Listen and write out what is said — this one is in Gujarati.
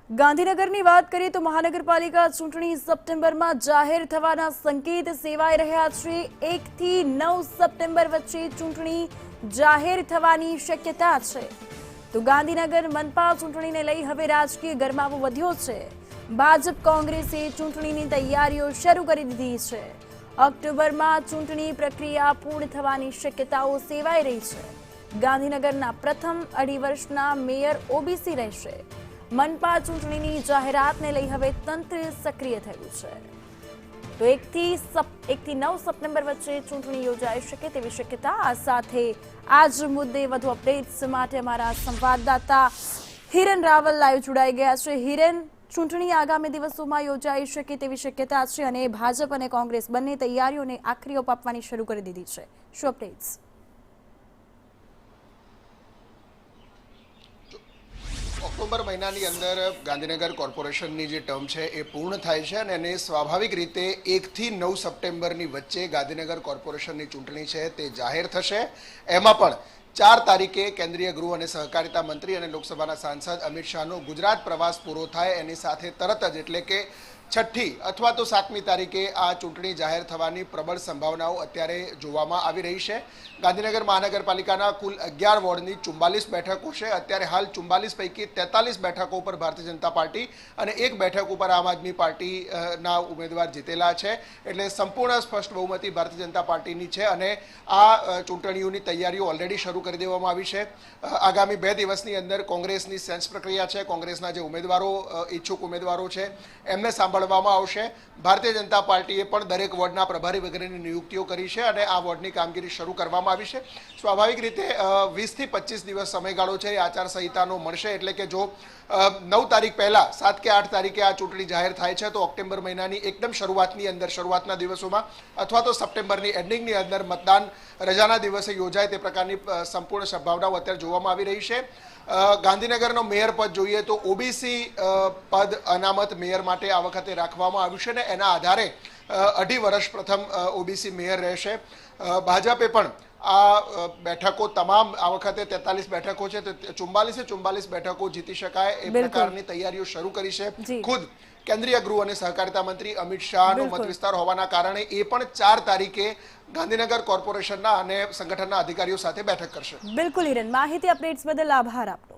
ગાંધીનગરની વાત કરીએ તો મહાનગરપાલિકા ચૂંટણી સપ્ટેમ્બરમાં જાહેર થવાના સંકેત સેવાઈ રહ્યા છે। 1 થી 9 સપ્ટેમ્બર વચ્ચે ચૂંટણી જાહેર થવાની શક્યતા છે। તો ગાંધીનગર મનપા ચૂંટણીને લઈ હવે રાજકીય ગરમાવો વધ્યો છે। ભાજપ કોંગ્રેસે ચૂંટણીની તૈયારીઓ શરૂ કરી દીધી છે। ઓક્ટોબરમાં ચૂંટણી પ્રક્રિયા પૂર્ણ થવાની શક્યતાઓ સેવાઈ રહી છે। ગાંધીનગરના પ્રથમ 2.5 વર્ષના મેયર ઓબીસી રહેશે। મનપા ચૂંટણીની જાહેરાતને લઈ હવે તંત્ર સક્રિય થયું છે। તો 1 થી 9 સપ્ટેમ્બર વચ્ચે ચૂંટણી યોજાઈ શકે તેવી શક્યતા। આ સાથે આજ મુદ્દે વધુ અપડેટ્સ માટે અમારા સંવાદદાતા હિરન રાવલ લાઈવ જોડાઈ ગયા છે। હિરન, ચૂંટણી આગામી દિવસોમાં યોજાઈ શકે તેવી શક્યતા છે અને ભાજપ અને કોંગ્રેસ બંને તૈયારીઓને આખરી ઓપ આપવાની શરૂ કરી દીધી છે। શું અપડેટ્સ? ઓક્ટોબર મહિનાની અંદર ગાંધીનગર કોર્પોરેશનની જે ટર્મ છે એ પૂર્ણ થાય છે અને એને સ્વાભાવિક રીતે 1 થી 9 સપ્ટેમ્બરની વચ્ચે ગાંધીનગર કોર્પોરેશનની ચૂંટણી છે તે જાહેર થશે। એમાં પણ 4 તારીખે કેન્દ્રીય ગૃહ અને સહકારિતા મંત્રી અને લોકસભાના સાંસદ અમિત શાહનો ગુજરાત પ્રવાસ પૂરો થાય એની સાથે તરત જ એટલે કે 6ઠ્ઠી અથવા તો 7મી તારીખે આ ચૂંટણી જાહેર થવાની પ્રબળ સંભાવનાઓ અત્યારે જોવામાં આવી રહી છે। ગાંધીનગર મહાનગરપાલિકાના કુલ 11 વોર્ડની 44 બેઠકો છે। અત્યારે હાલ 44 પૈકી 43 બેઠકો ઉપર ભારતીય જનતા પાર્ટી અને 1 બેઠક ઉપર આમ આદમી પાર્ટીના ઉમેદવાર જીતેલા છે। એટલે સંપૂર્ણ સ્પષ્ટ બહુમતી ભારતીય જનતા પાર્ટીની છે અને આ ચૂંટણીઓની તૈયારીઓ ઓલરેડી શરૂ કરી દેવામાં આવી છે। આગામી 2 દિવસની અંદર કોંગ્રેસની સેન્સ પ્રક્રિયા છે। કોંગ્રેસના જે ઉમેદવારો ઈચ્છુક ઉમેદવારો છે એમને સાંભળવામાં આવશે। ભારતીય જનતા પાર્ટીએ પણ દરેક વોર્ડના પ્રભારી વગેરેની નિયુક્તિઓ કરી છે અને આ વોર્ડની કામગીરી શરૂ કરવામાં આવી છે। સ્વાભાવિક રીતે 20 થી 25 દિવસ સમયગાળો છે એ આચારસંહિતાનો મળશે। એટલે કે જો 9 તારીખ પહેલા 7 કે 8 તારીખે આ ચૂંટણી જાહેર થાય છે તો ઓક્ટોબર મહિનાની એકદમ શરૂઆતના દિવસોમાં અથવા તો સપ્ટેમ્બરની એન્ડિંગની અંદર મતદાન રજાના દિવસે યોજાય તે પ્રકારની સંપૂર્ણ સંભાવનાઓ અત્યારે જોવામાં આવી રહી છે। ગાંધીનગરનો મેયર પદ જોઈએ તો ઓબીસી પદ અનામત મેયર માટે આ વખતે રાખવામાં આવ્યું છે ને એના આધારે 2.5 વર્ષ પ્રથમ ઓબીસી મેયર રહેશે। ભાજપે પણ આ બેઠકો તમામ આ વખતે 43 બેઠકો છે તો 44 બેઠકો જીતી શકાય એ પ્રકારની તૈયારીઓ શરૂ કરી છે। ખુદ કેન્દ્રીય ગૃહ અને સહકારિતા મંત્રી અમિત શાહનો મત વિસ્તાર હોવાના કારણે એ પણ 4 તારીખે ગાંધીનગર કોર્પોરેશનના અને સંગઠનના અધિકારીઓ સાથે બેઠક કરશે। બિલકુલ હિરન, માહિતી અપડેટ્સ બદલ આભાર આપનો।